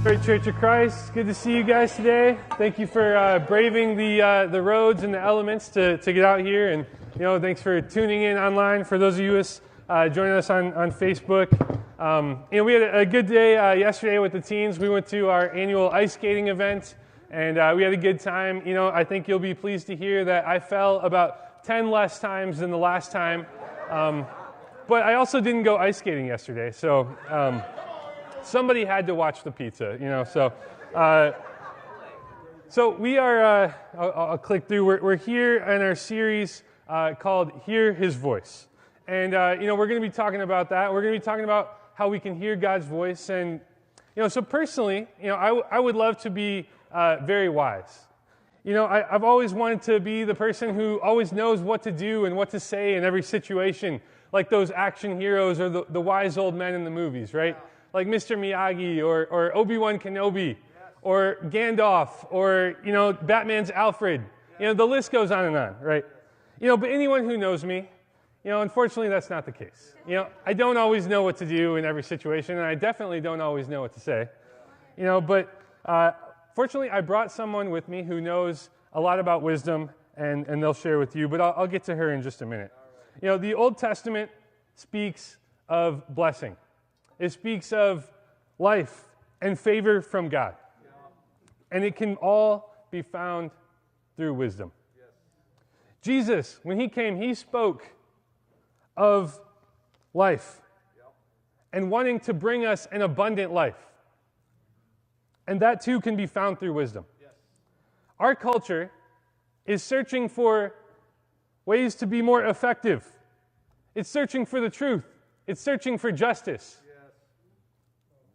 Great Church of Christ, good to see you guys today. Thank you for braving the roads and the elements to get out here, and thanks for tuning in online. For those of you joining us on Facebook, we had a good day yesterday with the teens. We went to our annual ice skating event, and we had a good time. I think you'll be pleased to hear that I fell about 10 less times than the last time, but I also didn't go ice skating yesterday, so. Somebody had to watch the pizza, So we are, I'll click through, we're here in our series called Hear His Voice. And, we're going to be talking about that. We're going to be talking about how we can hear God's voice. And, so personally, I would love to be very wise. I've always wanted to be the person who always knows what to do and what to say in every situation, like those action heroes or the wise old men in the movies, right? Like Mr. Miyagi or Obi-Wan Kenobi or Gandalf or, Batman's Alfred. The list goes on, right? But anyone who knows me, unfortunately that's not the case. I don't always know what to do in every situation, and I definitely don't always know what to say. But fortunately I brought someone with me who knows a lot about wisdom, and they'll share with you, but I'll get to her in just a minute. The Old Testament speaks of blessing. It speaks of life and favor from God. And it can all be found through wisdom. Jesus, when he came, he spoke of life and wanting to bring us an abundant life. And that too can be found through wisdom. Our culture is searching for ways to be more effective. It's searching for the truth. It's searching for justice.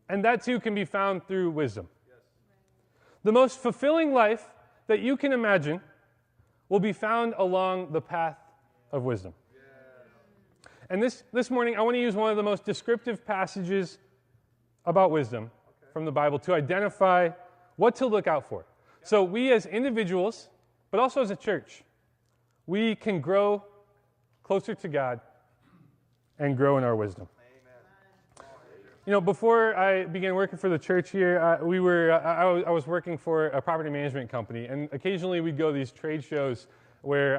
And that too can be found through wisdom. The most fulfilling life that you can imagine will be found along the path of wisdom. And this morning, I want to use one of the most descriptive passages about wisdom from the Bible to identify what to look out for. So we as individuals, but also as a church, we can grow closer to God and grow in our wisdom. Before I began working for the church here, I was working for a property management company, and occasionally we'd go to these trade shows where,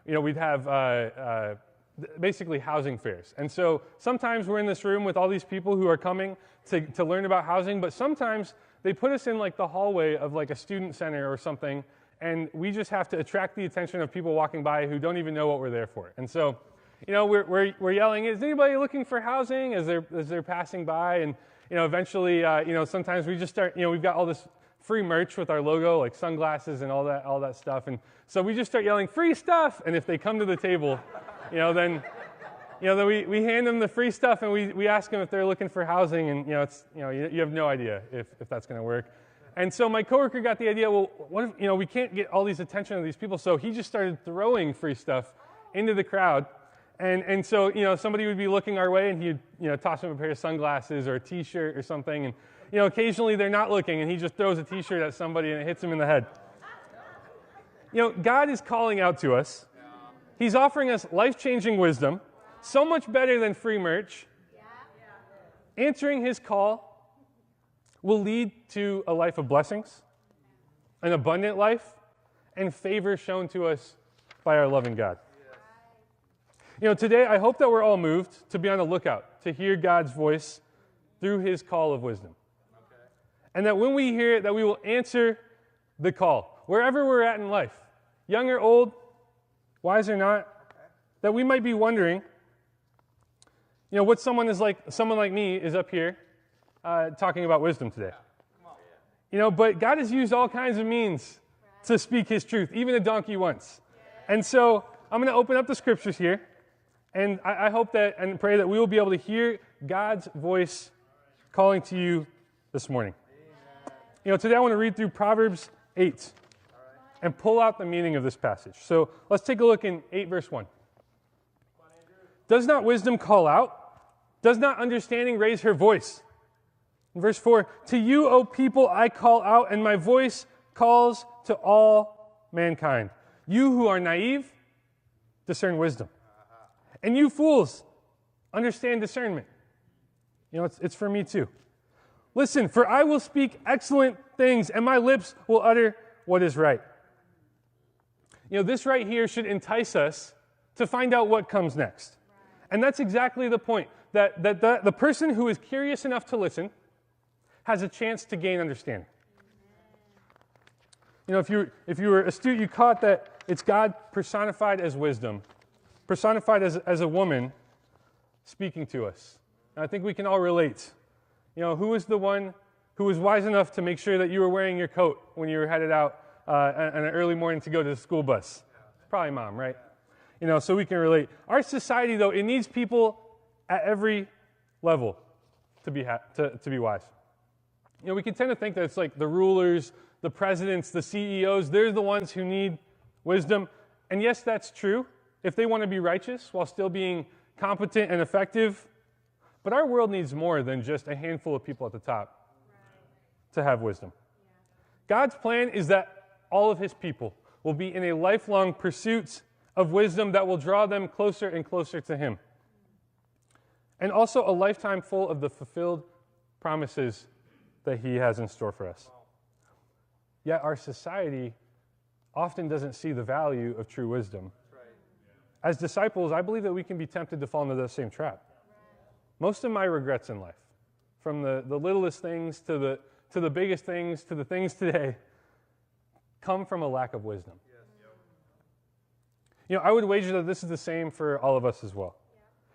we'd have basically housing fairs. And so sometimes we're in this room with all these people who are coming to learn about housing, but sometimes they put us in like the hallway of like a student center or something, and we just have to attract the attention of people walking by who don't even know what we're there for. And so we're yelling, is anybody looking for housing as they're passing by? And, eventually, sometimes we just start, we've got all this free merch with our logo, like sunglasses and all that stuff. And so we just start yelling, free stuff! And if they come to the table, then we hand them the free stuff and we ask them if they're looking for housing. And, you have no idea if that's going to work. And so my coworker got the idea, well, what if, we can't get all these attention of these people. So he just started throwing free stuff into the crowd. And so, somebody would be looking our way, and he'd, toss them a pair of sunglasses or a T-shirt or something. And, occasionally they're not looking, and he just throws a T-shirt at somebody, and it hits them in the head. God is calling out to us. He's offering us life-changing wisdom, so much better than free merch. Answering his call will lead to a life of blessings, an abundant life, and favor shown to us by our loving God. Today, I hope that we're all moved to be on the lookout, to hear God's voice through his call of wisdom. And that when we hear it, that we will answer the call, wherever we're at in life, young or old, wise or not, that we might be wondering, what someone like me is up here talking about wisdom today. But God has used all kinds of means to speak his truth, even a donkey once. And so I'm going to open up the scriptures here. And I hope that and pray that we will be able to hear God's voice calling to you this morning. Today I want to read through Proverbs 8 and pull out the meaning of this passage. So let's take a look in 8 verse 1. Does not wisdom call out? Does not understanding raise her voice? In verse 4, to you, O people, I call out, and my voice calls to all mankind. You who are naive, discern wisdom. And you fools, understand discernment. It's for me too. Listen, for I will speak excellent things, and my lips will utter what is right. This right here should entice us to find out what comes next. And that's exactly the point, that the person who is curious enough to listen has a chance to gain understanding. If you were astute, you caught that it's God personified as wisdom, personified as a woman speaking to us. And I think we can all relate. Who was the one who was wise enough to make sure that you were wearing your coat when you were headed out on an early morning to go to the school bus? Probably mom, right? So we can relate. Our society, though, it needs people at every level to be wise. We can tend to think that it's like the rulers, the presidents, the CEOs, they're the ones who need wisdom. And yes, that's true if they want to be righteous while still being competent and effective. But our world needs more than just a handful of people at the top to have wisdom. God's plan is that all of his people will be in a lifelong pursuit of wisdom that will draw them closer and closer to him. And also a lifetime full of the fulfilled promises that he has in store for us. Yet our society often doesn't see the value of true wisdom. As disciples, I believe that we can be tempted to fall into the same trap. Most of my regrets in life, from the littlest things to the biggest things to the things today, come from a lack of wisdom. I would wager that this is the same for all of us as well.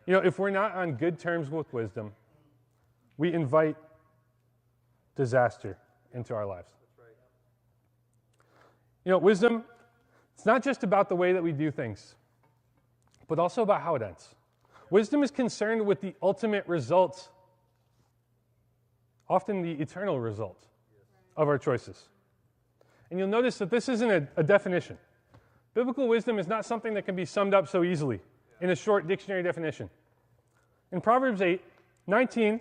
If we're not on good terms with wisdom, we invite disaster into our lives. Wisdom, it's not just about the way that we do things, but also about how it ends. Wisdom is concerned with the ultimate result, often the eternal result of our choices. And you'll notice that this isn't a definition. Biblical wisdom is not something that can be summed up so easily in a short dictionary definition. In Proverbs 8, 19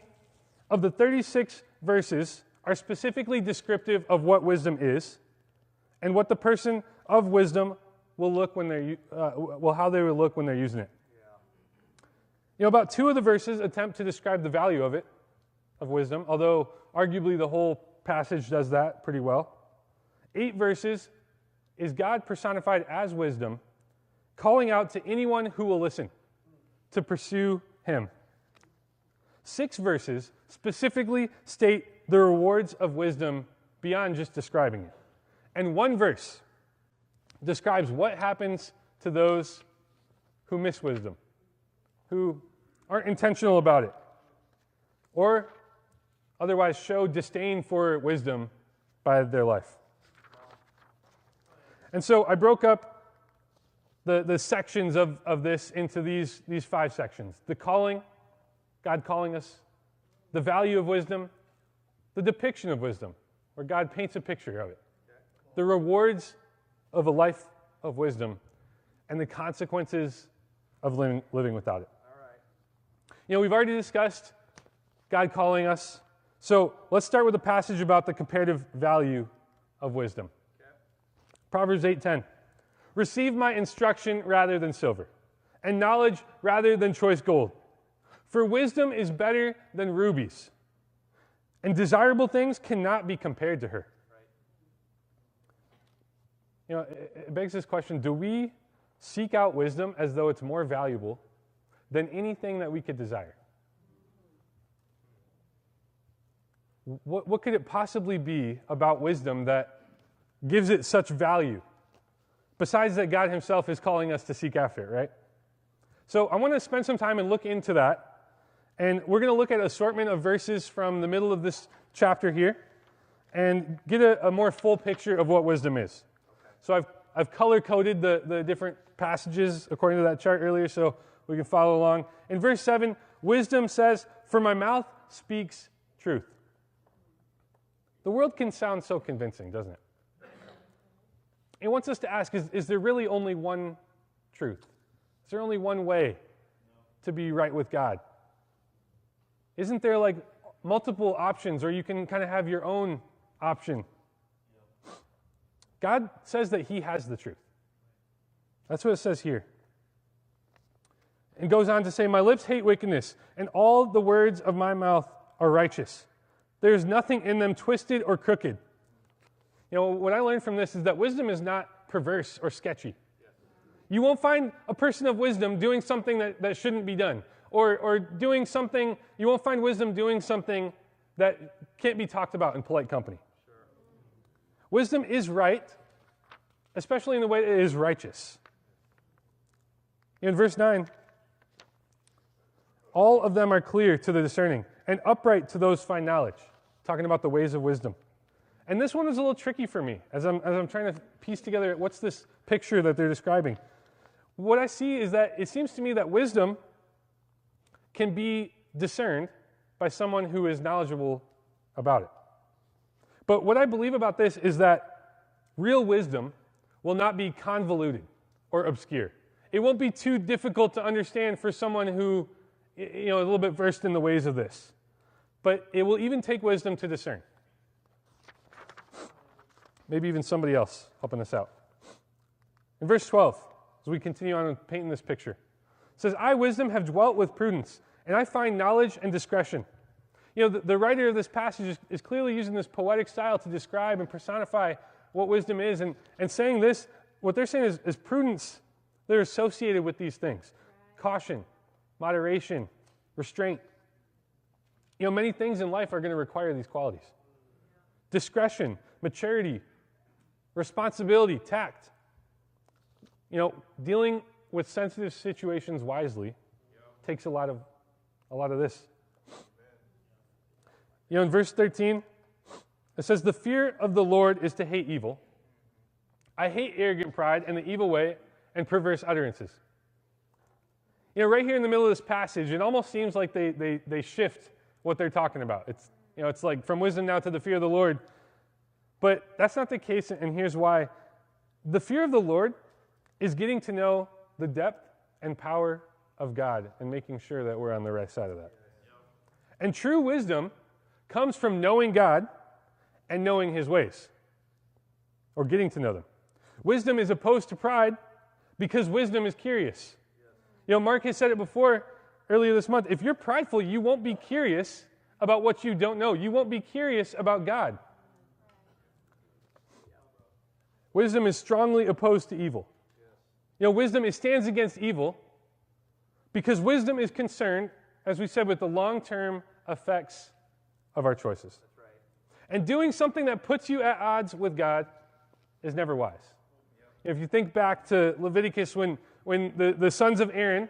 of the 36 verses are specifically descriptive of what wisdom is and what the person of wisdom will look when they're how they will look when they're using it. About 2 of the verses attempt to describe the value of wisdom, although arguably the whole passage does that pretty well. 8 verses is God personified as wisdom, calling out to anyone who will listen to pursue him. 6 verses specifically state the rewards of wisdom beyond just describing it. And 1 verse describes what happens to those who miss wisdom, who aren't intentional about it, or otherwise show disdain for wisdom by their life. And so I broke up the sections of this into these 5 sections. The calling, God calling us, the value of wisdom, the depiction of wisdom, where God paints a picture of it, the rewards of a life of wisdom, and the consequences of living without it. We've already discussed God calling us. So let's start with a passage about the comparative value of wisdom. Proverbs 8:10. Receive my instruction rather than silver, and knowledge rather than choice gold. For wisdom is better than rubies, and desirable things cannot be compared to her. It begs this question, do we seek out wisdom as though it's more valuable than anything that we could desire? What could it possibly be about wisdom that gives it such value, besides that God himself is calling us to seek after it, right? So I want to spend some time and look into that, and we're going to look at an assortment of verses from the middle of this chapter here and get a more full picture of what wisdom is. So I've color-coded the different passages according to that chart earlier so we can follow along. In verse 7, wisdom says, "For my mouth speaks truth." The world can sound so convincing, doesn't it? It wants us to ask, is there really only one truth? Is there only one way to be right with God? Isn't there like multiple options, or you can kind of have your own option? God says that he has the truth. That's what it says here. And goes on to say, "My lips hate wickedness, and all the words of my mouth are righteous. There is nothing in them twisted or crooked. You know, what I learned from this is that wisdom is not perverse or sketchy. You won't find a person of wisdom doing something that shouldn't be done. Or doing something, you won't find wisdom doing something that can't be talked about in polite company. Sure. Wisdom is right, especially in the way it is righteous. In verse 9, all of them are clear to the discerning and upright to those find knowledge, talking about the ways of wisdom. And this one is a little tricky for me as I'm trying to piece together what's this picture that they're describing. What I see is that it seems to me that wisdom can be discerned by someone who is knowledgeable about it. But what I believe about this is that real wisdom will not be convoluted or obscure. It won't be too difficult to understand for someone who, you know, is a little bit versed in the ways of this. But it will even take wisdom to discern. Maybe even somebody else helping us out. In verse 12, as we continue on painting this picture, it says, I, wisdom, have dwelt with prudence, and I find knowledge and discretion. You know, the writer of this passage is clearly using this poetic style to describe and personify what wisdom is. And saying this, what they're saying is prudence. They're associated with these things. Caution, moderation, restraint. You know, many things in life are going to require these qualities. Discretion, maturity, responsibility, tact. You know, dealing with sensitive situations wisely takes a lot of this. You know, in verse 13, it says, the fear of the Lord is to hate evil. I hate arrogant pride and the evil way and perverse utterances. You know, right here in the middle of this passage, it almost seems like they shift what they're talking about. It's like from wisdom now to the fear of the Lord. But that's not the case, and here's why. The fear of the Lord is getting to know the depth and power of God and making sure that we're on the right side of that. And true wisdom comes from knowing God and knowing His ways, or getting to know them. Wisdom is opposed to pride because wisdom is curious. You know, Mark has said it before earlier this month. If you're prideful, you won't be curious about what you don't know. You won't be curious about God. Wisdom is strongly opposed to evil. You know, wisdom stands against evil because wisdom is concerned, as we said, with the long-term effects of our choices. That's right. And doing something that puts you at odds with God is never wise. Yep. If you think back to Leviticus when the sons of Aaron,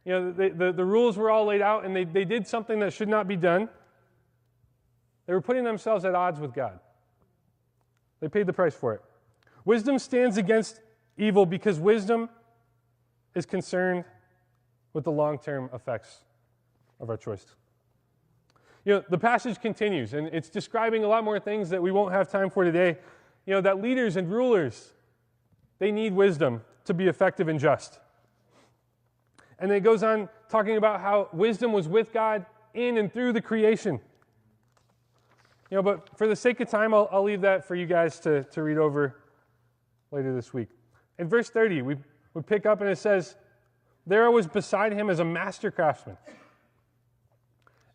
you know, the rules were all laid out and they did something that should not be done, they were putting themselves at odds with God. They paid the price for it. Wisdom stands against evil because wisdom is concerned with the long-term effects of our choices. You know, the passage continues, and it's describing a lot more things that we won't have time for today. You know, that leaders and rulers, they need wisdom to be effective and just. And then it goes on talking about how wisdom was with God in and through the creation. You know, but for the sake of time, I'll leave that for you guys to read over later this week. In verse 30, we pick up and it says, there I was beside him as a master craftsman.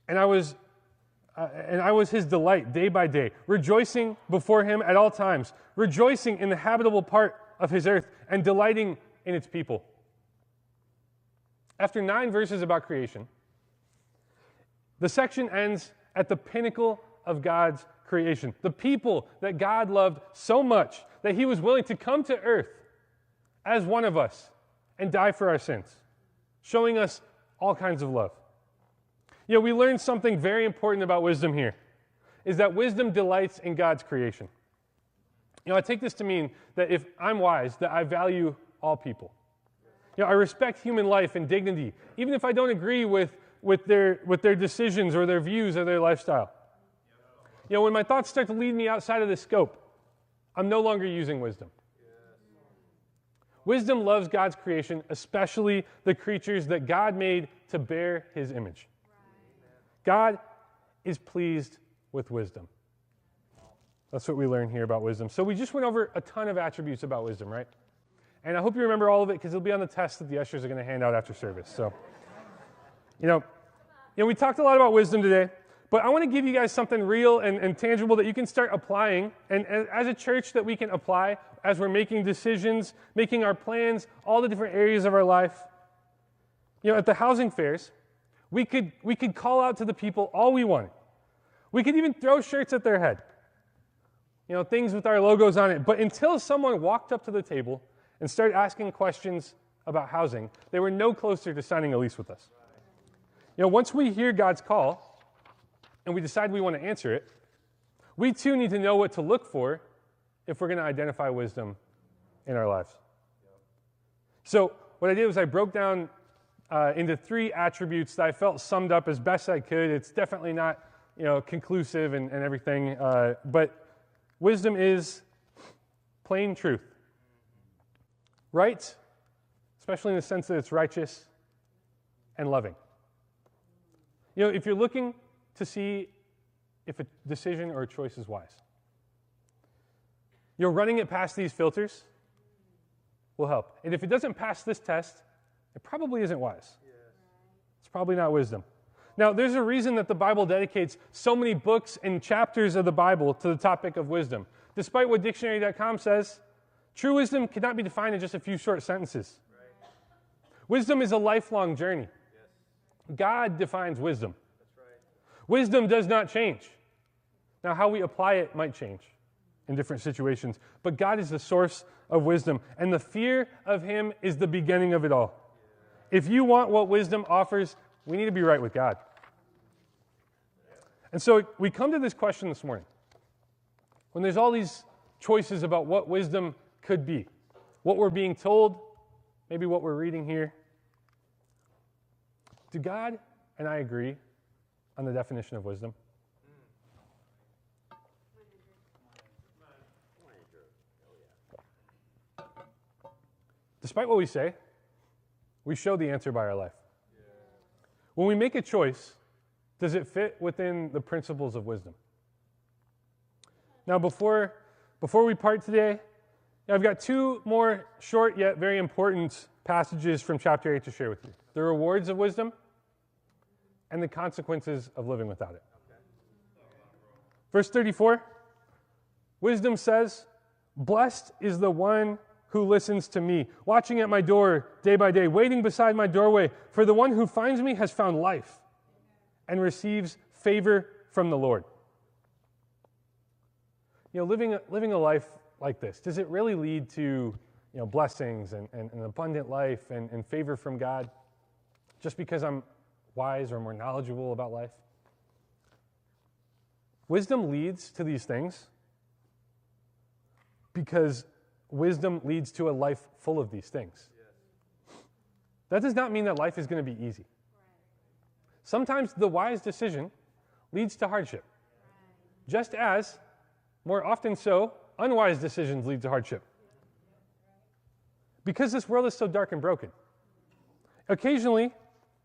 And I was his delight day by day, rejoicing before him at all times, rejoicing in the habitable part of his earth, and delighting in its people. After 9 verses about creation, the section ends at the pinnacle of God's creation. The people that God loved so much that he was willing to come to earth as one of us and die for our sins, showing us all kinds of love. You know, we learned something very important about wisdom here, is that wisdom delights in God's creation. You know, I take this to mean that if I'm wise, that I value all people. You know, I respect human life and dignity, even if I don't agree with their decisions or their views or their lifestyle. You know, when my thoughts start to lead me outside of this scope, I'm no longer using wisdom. Wisdom loves God's creation, especially the creatures that God made to bear his image. God is pleased with wisdom. That's what we learn here about wisdom. So we just went over a ton of attributes about wisdom, right? And I hope you remember all of it because it'll be on the test that the ushers are going to hand out after service. So, you know, we talked a lot about wisdom today, But I want to give you guys something real and tangible that you can start applying, and as a church that we can apply as we're making decisions, making our plans, all the different areas of our life. At the housing fairs, we could call out to the people all we wanted. We could even throw shirts at their head. Things with our logos on it. But until someone walked up to the table and started asking questions about housing, they were no closer to signing a lease with us. Once we hear God's call and we decide we want to answer it, we too need to know what to look for if we're going to identify wisdom in our lives. So what I did was I broke down into 3 attributes that I felt summed up as best I could. It's definitely not conclusive and everything, but wisdom is plain truth. Right, especially in the sense that it's righteous, and loving. If you're looking to see if a decision or a choice is wise, running it past these filters will help. And if it doesn't pass this test, it probably isn't wise. It's probably not wisdom. Now, there's a reason that the Bible dedicates so many books and chapters of the Bible to the topic of wisdom. Despite what dictionary.com says, true wisdom cannot be defined in just a few short sentences. Right. Wisdom is a lifelong journey. Yes. God defines wisdom. That's right. Wisdom does not change. Now, how we apply it might change in different situations, but God is the source of wisdom, and the fear of Him is the beginning of it all. Yeah. If you want what wisdom offers, we need to be right with God. And so we come to this question this morning. When there's all these choices about what wisdom could be, what we're being told, maybe what we're reading here, do God and I agree on the definition of wisdom? Despite what we say, we show the answer by our life. When we make a choice, does it fit within the principles of wisdom? Now, before we part today, I've got 2 more short yet very important passages from chapter 8 to share with you. The rewards of wisdom and the consequences of living without it. Verse 34, wisdom says, "Blessed is the one who listens to me, watching at my door day by day, waiting beside my doorway. For the one who finds me has found life and receives favor from the Lord." Living a life like this, does it really lead to blessings and an abundant life and favor from God just because I'm wise or more knowledgeable about life? Wisdom leads to these things because wisdom leads to a life full of these things. That does not mean that life is going to be easy. Sometimes the wise decision leads to hardship, just as, more often so, unwise decisions lead to hardship. Because this world is so dark and broken. Occasionally,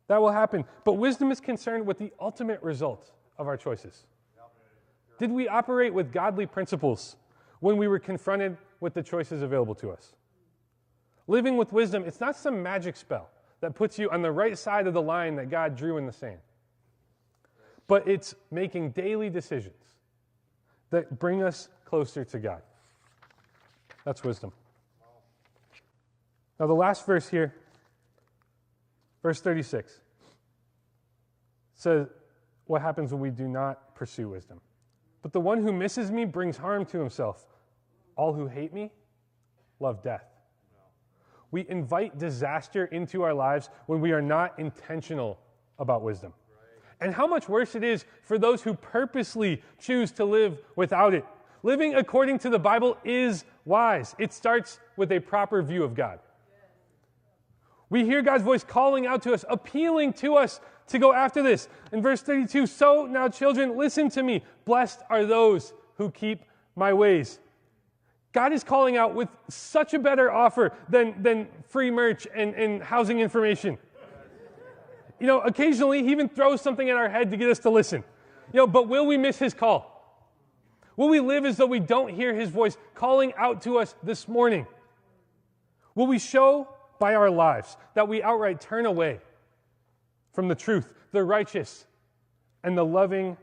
that will happen, but wisdom is concerned with the ultimate result of our choices. Did we operate with godly principles when we were confronted with the choices available to us? Living with wisdom, it's not some magic spell that puts you on the right side of the line that God drew in the sand. But it's making daily decisions that bring us closer to God. That's wisdom. Now the last verse here, verse 36, says what happens when we do not pursue wisdom. "But the one who misses me brings harm to himself. All who hate me love death." We invite disaster into our lives when we are not intentional about wisdom. And how much worse it is for those who purposely choose to live without it. Living according to the Bible is wise. It starts with a proper view of God. We hear God's voice calling out to us, appealing to us to go after this. In verse 32, "So now, children, listen to me. Blessed are those who keep my ways." God is calling out with such a better offer than free merch and housing information. Occasionally he even throws something at our head to get us to listen. But will we miss his call? Will we live as though we don't hear his voice calling out to us this morning? Will we show by our lives that we outright turn away from the truth, the righteous, and the loving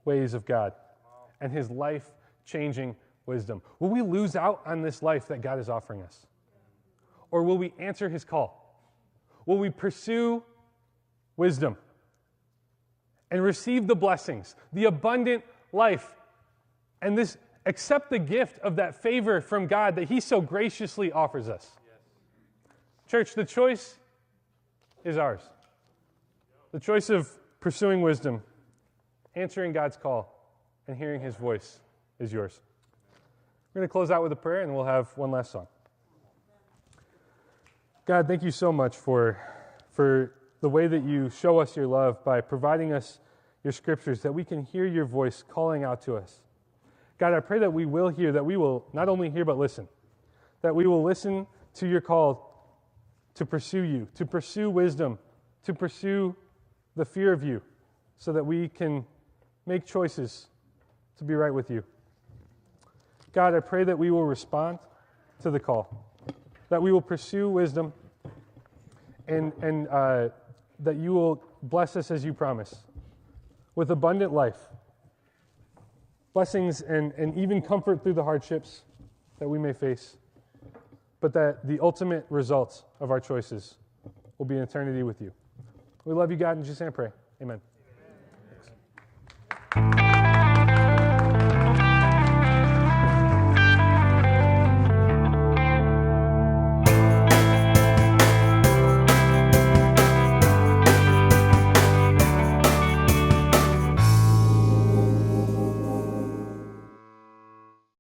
ways of God and his life-changing wisdom? Will we lose out on this life that God is offering us? Or will we answer his call? Will we pursue wisdom and receive the blessings, the abundant life, and accept the gift of that favor from God that he so graciously offers us? Church, the choice is ours. The choice of pursuing wisdom, answering God's call, and hearing his voice is yours. We're going to close out with a prayer, and we'll have one last song. God, thank you so much for the way that you show us your love by providing us your scriptures, that we can hear your voice calling out to us. God, I pray that we will hear, that we will not only hear but listen, that we will listen to your call to pursue you, to pursue wisdom, to pursue the fear of you, so that we can make choices to be right with you. God, I pray that we will respond to the call, that we will pursue wisdom, and that you will bless us as you promise, with abundant life, blessings and even comfort through the hardships that we may face, but that the ultimate results of our choices will be an eternity with you. We love you, God, and in Jesus' name I pray. Amen.